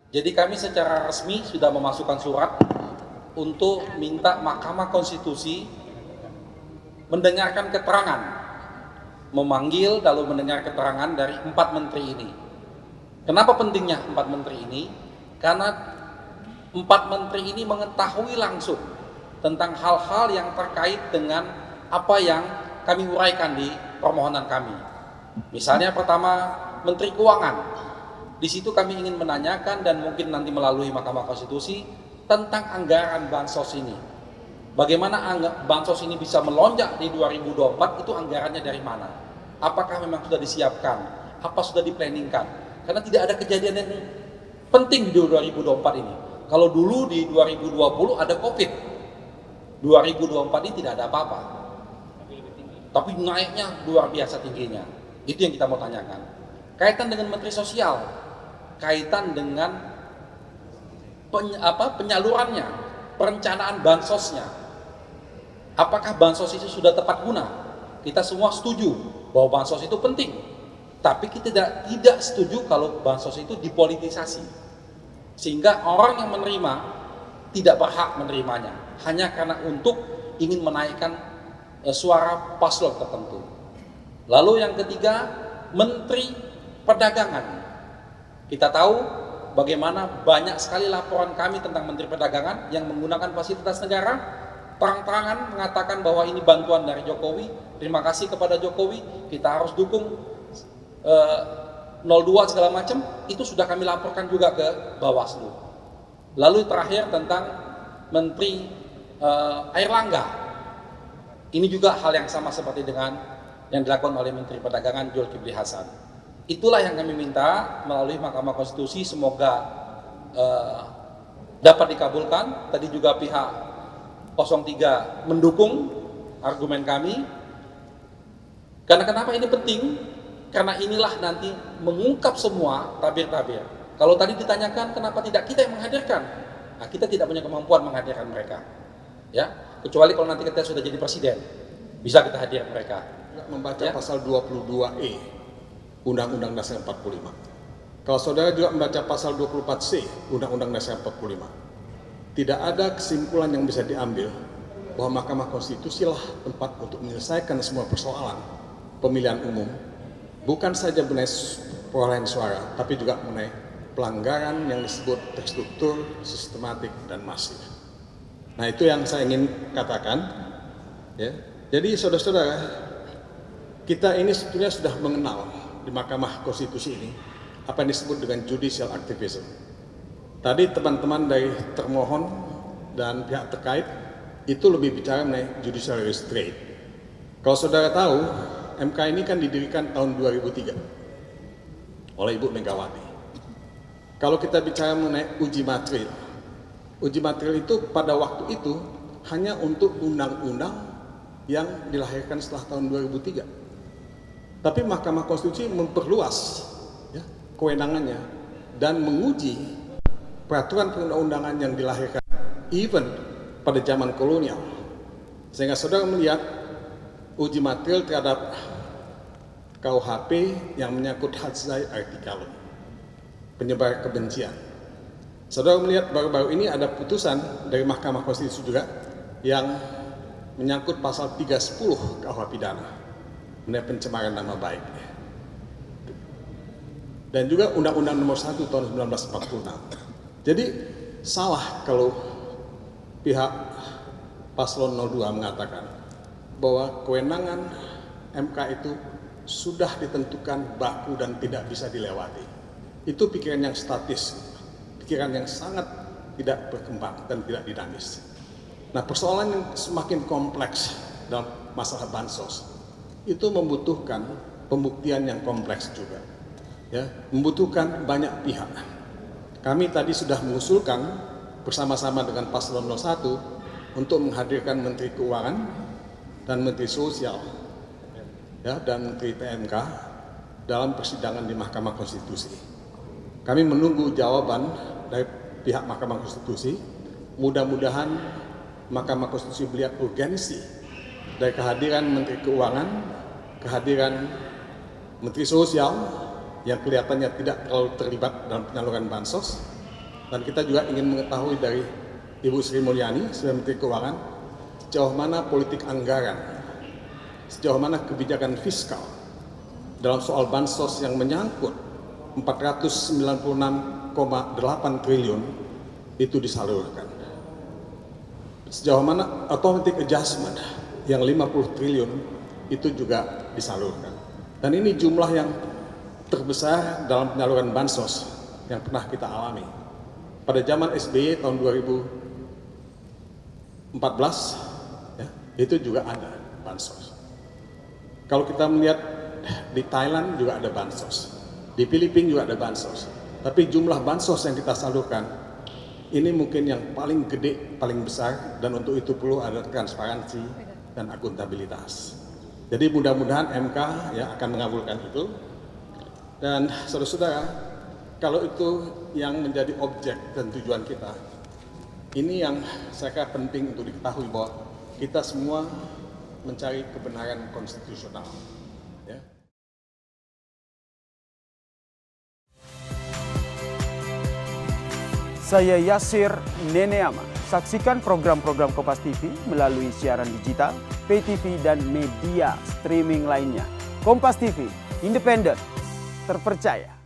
Jadi kami secara resmi sudah memasukkan surat untuk minta Mahkamah Konstitusi mendengarkan keterangan, memanggil lalu mendengar keterangan dari 4 menteri ini. Kenapa pentingnya 4 menteri ini? Karena 4 menteri ini mengetahui langsung tentang hal-hal yang terkait dengan apa yang kami uraikan di permohonan kami. Misalnya pertama, Menteri Keuangan. Di situ kami ingin menanyakan dan mungkin nanti melalui Mahkamah Konstitusi tentang anggaran bansos ini. Bagaimana bansos ini bisa melonjak di 2024, itu anggarannya dari mana? Apakah memang sudah disiapkan? Apa sudah diplanningkan? Karena tidak ada kejadian yang penting di 2024 ini. Kalau dulu di 2020 ada COVID, 2024 ini tidak ada apa-apa. Tapi naiknya luar biasa tingginya. Itu yang kita mau tanyakan. Kaitan dengan Menteri Sosial, kaitan dengan penyalurannya, perencanaan bansosnya. Apakah bansos itu sudah tepat guna? Kita semua setuju bahwa bansos itu penting. Tapi kita tidak setuju kalau bansos itu dipolitisasi. Sehingga orang yang menerima tidak berhak menerimanya. Hanya karena untuk ingin menaikkan suara paslon tertentu. Lalu yang ketiga, Menteri Perdagangan. Kita tahu bagaimana banyak sekali laporan kami tentang Menteri Perdagangan yang menggunakan fasilitas negara, terang-terangan mengatakan bahwa ini bantuan dari Jokowi, terima kasih kepada Jokowi, kita harus dukung 02 segala macam, itu sudah kami laporkan juga ke Bawaslu. Lalu terakhir tentang Menteri Airlangga, ini juga hal yang sama seperti dengan yang dilakukan oleh Menteri Perdagangan Zulkifli Hasan. Itulah yang kami minta melalui Mahkamah Konstitusi, semoga dapat dikabulkan. Tadi juga pihak 03 mendukung argumen kami. Karena kenapa ini penting? Karena inilah nanti mengungkap semua tabir-tabir. Kalau tadi ditanyakan kenapa tidak kita yang menghadirkan, nah, kita tidak punya kemampuan menghadirkan mereka, ya. Kecuali kalau nanti kita sudah jadi presiden, bisa kita hadirkan mereka. Membaca pasal 22E Undang-Undang Dasar 45. Kalau saudara juga membaca pasal 24C Undang-Undang Dasar 45, tidak ada kesimpulan yang bisa diambil bahwa Mahkamah Konstitusi lah tempat untuk menyelesaikan semua persoalan pemilihan umum, bukan saja mengenai perolehan suara, tapi juga mengenai pelanggaran yang disebut terstruktur, sistematik, dan masif. Nah, itu yang saya ingin katakan. Ya. Jadi saudara-saudara, kita ini sebetulnya sudah mengenal di Mahkamah Konstitusi ini apa yang disebut dengan judicial activism. Tadi teman-teman dari termohon dan pihak terkait itu lebih bicara mengenai judicial restraint. Kalau saudara tahu, MK ini kan didirikan tahun 2003 oleh Ibu Megawati. Kalau kita bicara mengenai uji material itu pada waktu itu hanya untuk undang-undang yang dilahirkan setelah tahun 2003. Tapi Mahkamah Konstitusi memperluas ya, kewenangannya dan menguji peraturan perundang-undangan yang dilahirkan even pada zaman kolonial. Sehingga saudara melihat uji material terhadap KUHP yang menyangkut hadzai artikelum, penyebar kebencian. Saudara melihat baru-baru ini ada putusan dari Mahkamah Konstitusi juga yang menyangkut pasal 310 KUH pidana mengenai pencemaran nama baik. Dan juga Undang-Undang Nomor 1 tahun 1946. Jadi salah kalau pihak paslon 02 mengatakan bahwa kewenangan MK itu sudah ditentukan baku dan tidak bisa dilewati. Itu pikiran yang statis, pikiran yang sangat tidak berkembang dan tidak dinamis. Nah, persoalan yang semakin kompleks dalam masalah bansos itu membutuhkan pembuktian yang kompleks juga, ya, membutuhkan banyak pihak. Kami tadi sudah mengusulkan bersama-sama dengan paslon 01 untuk menghadirkan Menteri Keuangan dan Menteri Sosial, ya, dan Menteri PMK dalam persidangan di Mahkamah Konstitusi. Kami menunggu jawaban dari pihak Mahkamah Konstitusi. Mudah-mudahan Mahkamah Konstitusi melihat urgensi dari kehadiran Menteri Keuangan, kehadiran Menteri Sosial yang kelihatannya tidak terlalu terlibat dalam penyaluran bansos, Dan kita juga ingin mengetahui dari Ibu Sri Mulyani, sebagai Menteri Keuangan, sejauh mana politik anggaran, sejauh mana kebijakan fiskal dalam soal bansos yang menyangkut 496,8 triliun itu disalurkan. Sejauh mana automatic adjustment yang 50 triliun itu juga disalurkan. Dan ini jumlah yang terbesar dalam penyaluran bansos yang pernah kita alami. Pada zaman SBY tahun 2014, ya, itu juga ada bansos. Kalau kita melihat di Thailand juga ada bansos, di Filipina juga ada bansos. Tapi jumlah bansos yang kita salurkan ini mungkin yang paling gede, paling besar, dan untuk itu perlu ada transparansi dan akuntabilitas. Jadi mudah-mudahan MK ya akan mengabulkan itu. Dan saudara-saudara, kalau itu yang menjadi objek dan tujuan kita, ini yang saya kira penting untuk diketahui bahwa kita semua mencari kebenaran konstitusional. Ya. Saya Yasir Neneama. Saksikan program-program Kompas TV melalui siaran digital, pay TV, dan media streaming lainnya. Kompas TV, independen, terpercaya.